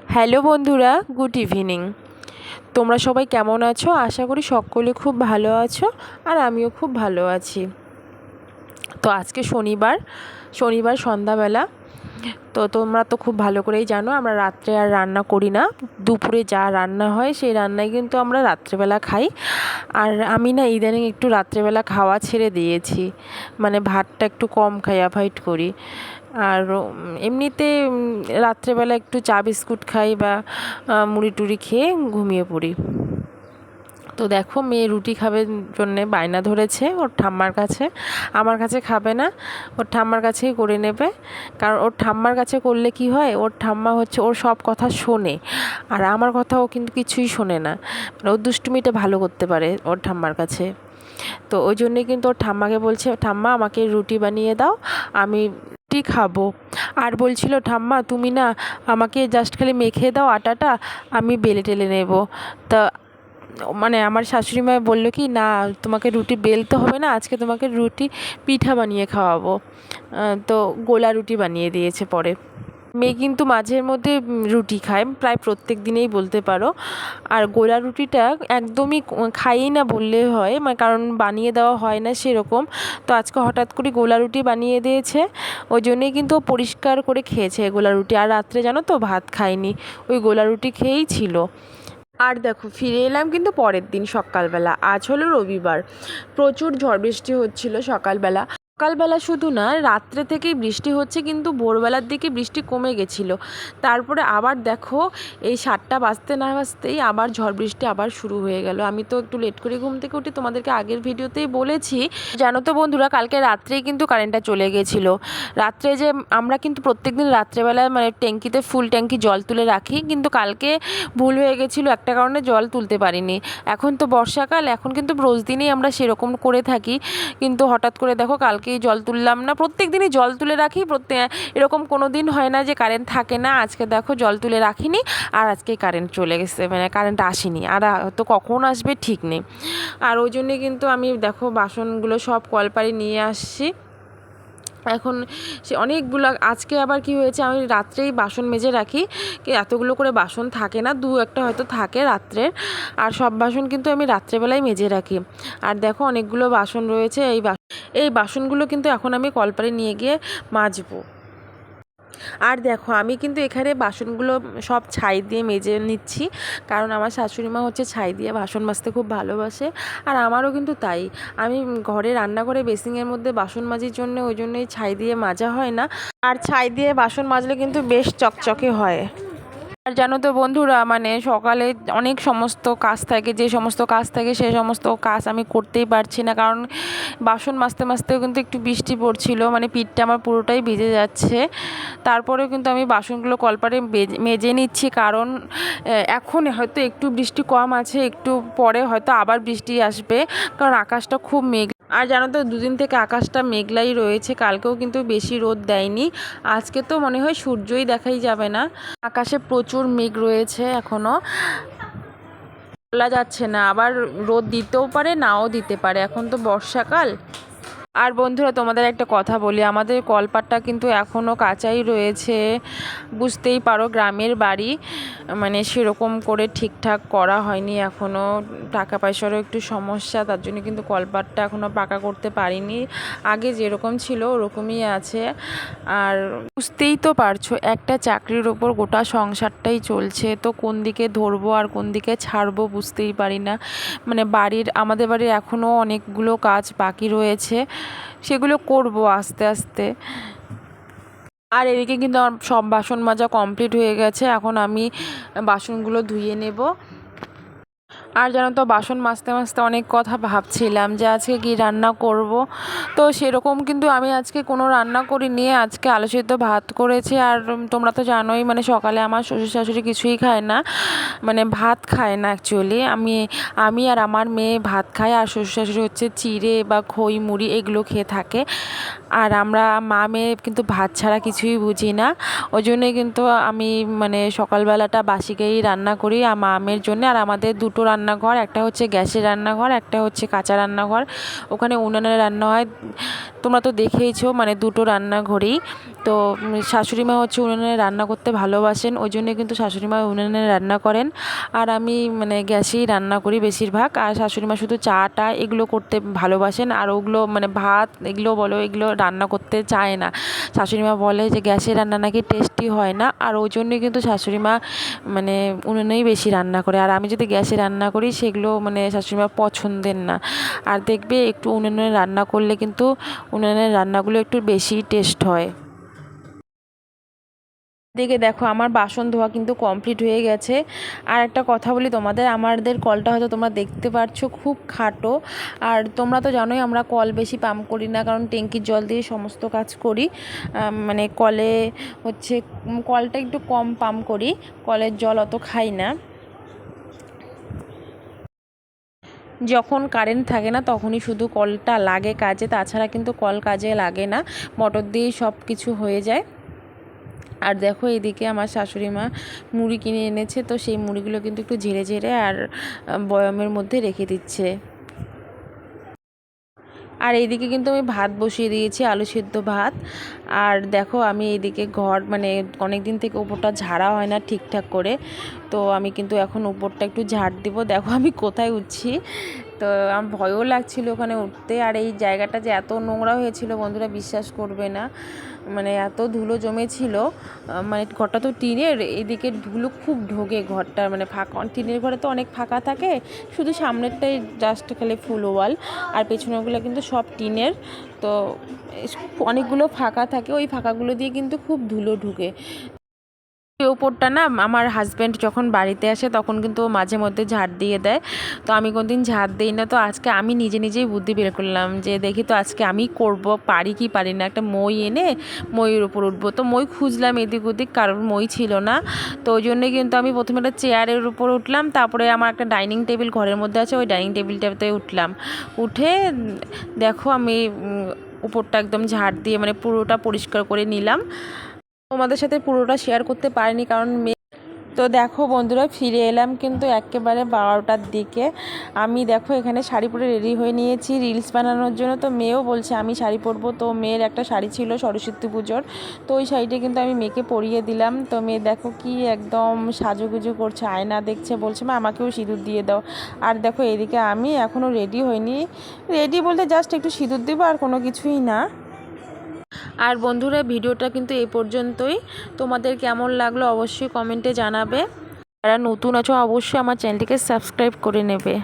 Hello বন্ধুরা, good evening. তোমরা সবাই কেমন আছো? আশা করি সকলে খুব ভালো আছো, আর আমিও খুব ভালো আছি। তো আজকে শনিবার সন্ধ্যাবেলা। তো তোমরা তো খুব ভালো করেই জানো আমরা রাত্রে আর রান্না করি না। দুপুরে যা রান্না হয় সেই রান্নাই কিন্তু আমরা রাত্রেবেলা খাই। আর আমি না ইদানিং একটু রাত্রেবেলা খাওয়া ছেড়ে দিয়েছি, মানে ভাতটা একটু কম খাই, অ্যাভয়েড করি। আর এমনিতে রাত্রেবেলা একটু চা বিস্কুট খাই বা মুড়ি টুড়ি খেয়ে ঘুমিয়ে পড়ি। তো দেখো, মেয়ে রুটি খাবে জন্যে বায়না ধরেছে ওর ঠাম্মার কাছে। আমার কাছে খাবে না, ওর ঠাম্মার কাছেই করে নেবে। কারণ ওর ঠাম্মার কাছে করলে কি হয়, ওর ঠাম্মা হচ্ছে ওর সব কথা শোনে, আর আমার কথা ও কিন্তু কিছুই শোনে না। মানে ও দুষ্টুমিটা ভালো করতে পারে ওর ঠাম্মার কাছে। তো ওই জন্যে কিন্তু ওর ঠাম্মাকে বলছে, ঠাম্মা আমাকে রুটি বানিয়ে দাও, আমি রুটি খাবো। আর বলছিল, ঠাম্মা তুমি না আমাকে জাস্ট খালি মেখে দাও আটাটা, আমি বেলে টেলে নেব। তা মানে আমার শাশুড়ি মা বললো কি, না তোমাকে রুটি বেলতে হবে না, আজকে তোমাকে রুটি পিঠা বানিয়ে খাওয়াবো। তো গোলা রুটি বানিয়ে দিয়েছে পরে। মেয়ে কিন্তু মাঝের মধ্যে রুটি খায়, প্রায় প্রত্যেক দিনেই বলতে পারো। আর গোলা রুটিটা একদমই খাইই না বললে হয়, মানে কারণ বানিয়ে দেওয়া হয় না সেরকম। তো আজকে হঠাৎ করে গোলা রুটি বানিয়ে দিয়েছে, ওই জন্যেই কিন্তু ও পরিষ্কার করে খেয়েছে গোলা রুটি। আর রাত্রে জানো তো ভাত খায়নি, ওই গোলা রুটি খেয়েই ছিল। আর দেখো, ফিরে এলাম কিন্তু পরের দিন সকালবেলা। আজ হলো রবিবার। প্রচুর ঝড় বৃষ্টি হচ্ছিল সকালবেলা। সকালবেলা শুধু না, রাত্রে থেকেই বৃষ্টি হচ্ছে, কিন্তু ভোরবেলার দিকে বৃষ্টি কমে গেছিলো। তারপরে আবার দেখো, এই 7টা বাজতে না বাজতেই আবার ঝড় বৃষ্টি আবার শুরু হয়ে গেল। আমি তো একটু লেট করে ঘুম থেকে উঠি, তোমাদেরকে আগের ভিডিওতেই বলেছি। জানো তো বন্ধুরা, কালকে রাত্রেই কিন্তু কারেন্টটা চলে গেছিলো। রাত্রে যে আমরা কিন্তু প্রত্যেকদিন রাত্রেবেলায় মানে ট্যাঙ্কিতে ফুল ট্যাঙ্কি জল তুলে রাখি, কিন্তু কালকে ভুল হয়ে গেছিলো, একটা কারণে জল তুলতে পারিনি। এখন তো বর্ষাকাল, এখন কিন্তু রোজ দিনই আমরা সেরকম করে থাকি, কিন্তু হঠাৎ করে দেখো কালকেই জল তুললাম না। প্রত্যেক দিনই জল তুলে রাখি, এরকম কোনো দিন হয় না যে কারেন্ট থাকে না। আজকে দেখো জল তুলে রাখিনি, আর আজকে কারেন্ট চলে গেছে, মানে কারেন্ট আসেনি, আর হয়তো কখন আসবে ঠিক নেই। আর ওই জন্যে কিন্তু আমি দেখো বাসনগুলো সব কলপারে নিয়ে আসছি। এখন সে অনেকগুলো, আজকে আবার কি হয়েছে, আমি রাত্রেই বাসন মেজে রাখি, এতগুলো করে বাসন থাকে না, দু একটা হয়তো থাকে রাত্রের। আর সব বাসন কিন্তু আমি রাত্রেবেলায় মেজে রাখি। আর দেখো অনেকগুলো বাসন রয়েছে, এই বাসনগুলো কিন্তু এখন আমি কলপারে নিয়ে গিয়ে মাজবো। আর দেখো, আমি কিন্তু এখানে বাসনগুলো সব ছাই দিয়ে মেজে নিচ্ছি, কারণ আমার শাশুড়ি মা হচ্ছে ছাই দিয়ে বাসন মাজতে খুব ভালোবাসে। আর আমারও কিন্তু তাই। আমি ঘরে রান্নাঘরে বেসিনের মধ্যে বাসন মাজির জন্য ওই জন্যই ছাই দিয়ে মাজা হয় না। আর ছাই দিয়ে বাসন মাজলে কিন্তু বেশ চকচকে হয়। আর জানো তো বন্ধুরা, মানে সকালে অনেক সমস্ত কাজ থাকে, যে সমস্ত কাজ থাকে সেই সমস্ত কাজ আমি করতেই পারছি না, কারণ বাসন মাজতে মাজতেও কিন্তু একটু বৃষ্টি পড়ছিল, মানে পিঠটা আমার পুরোটাই ভিজে যাচ্ছে। তারপরেও কিন্তু আমি বাসনগুলো কলপারে মেজে নিচ্ছি, কারণ এখন হয়তো একটু বৃষ্টি কম আছে, একটু পরে হয়তো আবার বৃষ্টি আসবে, কারণ আকাশটা খুব মেঘ। আর জানো তো, দুদিন থেকে আকাশটা মেঘলাই রয়েছে, কালকেও কিন্তু বেশি রোদ দেয়নি। আজকে তো মনে হয় সূর্যই দেখাই যাবে না, আকাশে প্রচুর মেঘ রয়েছে এখনও। বলা যাচ্ছে না, আবার রোদ দিতেও পারে, নাও দিতে পারে, এখন তো বর্ষাকাল। আর বন্ধুরা, তোমাদের একটা কথা বলি, আমাদের কলপাটটা কিন্তু এখনও কাঁচাই রয়েছে। বুঝতেই পারো, গ্রামের বাড়ি, মানে সেরকম করে ঠিকঠাক করা হয়নি এখনও, টাকা পয়সারও একটু সমস্যা, তার জন্য কিন্তু কলপাটটা এখনও পাকা করতে পারিনি। আগে যেরকম ছিল ওরকমই আছে। আর বুঝতেই তো পারছো, একটা চাকরির ওপর গোটা সংসারটাই চলছে, তো কোন দিকে ধরবো আর কোন দিকে ছাড়বো বুঝতেই পারি না। মানে আমাদের বাড়ির এখনও অনেকগুলো কাজ বাকি রয়েছে, সেগুলো করব আস্তে আস্তে। আর এদিকে কিন্তু আমার সব বাসন মাজা কমপ্লিট হয়ে গেছে, এখন আমি বাসনগুলো ধুয়ে নেব। আর জানো তো, বাসন মাজতে মাজতে অনেক কথা ভাবছিলাম যে আজকে কি রান্না করব। তো সেরকম কিন্তু আমি আজকে কোনো রান্না করিনি, আজকে আলু সেদ্ধ ভাত করেছি। আর তোমরা তো জানোই, মানে সকালে আমার শ্বশুর শাশুড়ি কিছুই খায় না, মানে ভাত খায় না অ্যাকচুয়ালি। আমি আর আমার মেয়ে ভাত খাই, আর শ্বশুর শাশুড়ি হচ্ছে চিড়ে বা খই মুড়ি এগুলো খেয়ে থাকে। আর আমরা মা মেয়ে কিন্তু ভাত ছাড়া কিছুই বুঝি না। ওই জন্যই কিন্তু আমি মানে সকালবেলাটা বাসি খেয়েই রান্না করি, আর মা মেয়ের জন্যে। আর আমাদের দুটো রান্না রান্নাঘর, একটা হচ্ছে গ্যাসের রান্নাঘর, একটা হচ্ছে কাঁচা রান্নাঘর। ওখানে উনানে রান্না হয়, তোমরা তো দেখেইছো, মানে দুটো রান্নাঘরেই। তো শাশুড়ি মা হচ্ছে উনানে রান্না করতে ভালোবাসেন, ওই জন্যে কিন্তু শাশুড়ি মা উনানে রান্না করেন। আর আমি মানে গ্যাসেই রান্না করি বেশিরভাগ। আর শাশুড়ি মা শুধু চাটা এগুলো করতে ভালোবাসেন, আর ওগুলো মানে ভাত এগুলো বলো, এগুলো রান্না করতে চায় না। শাশুড়ি মা বলে যে গ্যাসের রান্না নাকি টেস্টি হয় না, আর ওই জন্যই কিন্তু শাশুড়ি মা মানে উনুনেই বেশি রান্না করে। আর আমি যদি গ্যাসে রান্না করি সেগুলো মানে শাশুড়ি মা পছন্দের না। আর দেখবে একটু উনুনে রান্না করলে কিন্তু উনুনের রান্নাগুলো একটু বেশি টেস্ট হয়। এদিকে দেখো আমার বাসন ধোয়া কিন্তু কমপ্লিট হয়ে গেছে। আর একটা কথা বলি তোমাদের, আমাদের কলটা হয়তো তোমরা দেখতে পাচ্ছ খুব খাটো। আর তোমরা তো জানোই আমরা কল বেশি পাম্প করি না, কারণ ট্যাঙ্কির জল দিয়ে সমস্ত কাজ করি। মানে কলে হচ্ছে কলটা একটু কম পাম্প করি, কলের জল অত খাই না। যখন কারেন্ট থাকে না তখনই শুধু কলটা লাগে কাজে, তাছাড়া কিন্তু কল কাজে লাগে না, মোটর দিয়েই সব কিছু হয়ে যায়। আর দেখো এদিকে আমার শাশুড়ি মা মুড়ি কিনে এনেছে, তো সেই মুড়িগুলো কিন্তু একটু ঝেড়ে ঝেড়ে আর বয়ামের মধ্যে রেখে দিচ্ছে। আর এইদিকে কিন্তু আমি ভাত বসিয়ে দিয়েছি, আলু সিদ্ধ ভাত। আর দেখো আমি এইদিকে ঘর মানে অনেক দিন থেকে উপরটা ঝাড়া হয় না ঠিকঠাক করে, তো আমি কিন্তু এখন উপরটা একটু ঝাড় দিব। দেখো আমি কোথায় উঠছি, তো আমার ভয়ও লাগছিল ওখানে উঠতে। আর এই জায়গাটা যে এত নোংরা হয়েছিল বন্ধুরা বিশ্বাস করবে না, মানে এত ধুলো জমেছিল। মানে ঘরটা তো টিনের, এদিকে ধুলো খুব ঢোকে ঘরটা, মানে ফাঁকা, টিনের ঘরে তো অনেক ফাঁকা থাকে, শুধু সামনেরটাই জাস্ট খালি ফুল ওয়াল, আর পেছনেরগুলো কিন্তু সব টিনের। তো অনেকগুলো ফাঁকা থাকে, ওই ফাঁকাগুলো দিয়ে কিন্তু খুব ধুলো ঢুকে। ওপরটা না আমার হাজব্যান্ড যখন বাড়িতে আসে তখন কিন্তু মাঝে মধ্যে ঝাড় দিয়ে দেয়, তো আমি কোনোদিন ঝাড় দিই না। তো আজকে আমি নিজে নিজেই বুদ্ধি বের করলাম যে দেখি তো আজকে আমি করব, পারি কি পারি না, একটা মই এনে মইয়ের উপর উঠবো। তো মই খুঁজলাম এদিক ওদিক, কারণ মই ছিল না। তো ওই জন্যে কিন্তু আমি প্রথমে একটা চেয়ারের উপর উঠলাম, তারপরে আমার একটা ডাইনিং টেবিল ঘরের মধ্যে আছে, ওই ডাইনিং টেবিলটাতে উঠলাম। উঠে দেখো আমি উপরটা একদম ঝাড় দিয়ে মানে পুরোটা পরিষ্কার করে নিলাম। তোমাদের সাথে পুরোটা শেয়ার করতে পারিনি কারণ তো দেখো বন্ধুরা ফিরে এলাম কিন্তু একেবারে 12টার দিকে। আমি দেখো এখানে শাড়ি পরে রেডি হয়ে নিয়েছি রিলস বানানোর জন্য। তো মেয়েও বলছে আমি শাড়ি পরবো, তো মেয়ের একটা শাড়ি ছিল সরস্বতী পুজোর, তো ওই শাড়িটা কিন্তু আমি মেয়েকে পরিয়ে দিলাম। তো মেয়ে দেখো কি একদম সাজুগুজু করছে, আয়না দেখছে, বলছে মা আমাকেও সিঁদুর দিয়ে দাও। আর দেখো এদিকে আমি এখনও রেডি হইনি, রেডি বলতে জাস্ট একটু সিঁদুর দেবো আর কোনো কিছুই না। আর বন্ধুরা ভিডিওটা কিন্তু এই পর্যন্তই, তোমাদের কেমন লাগলো অবশ্যই কমেন্টে জানাবে। যারা নতুন আছো অবশ্যই আমার চ্যানেলটিকে সাবস্ক্রাইব করে নেবে।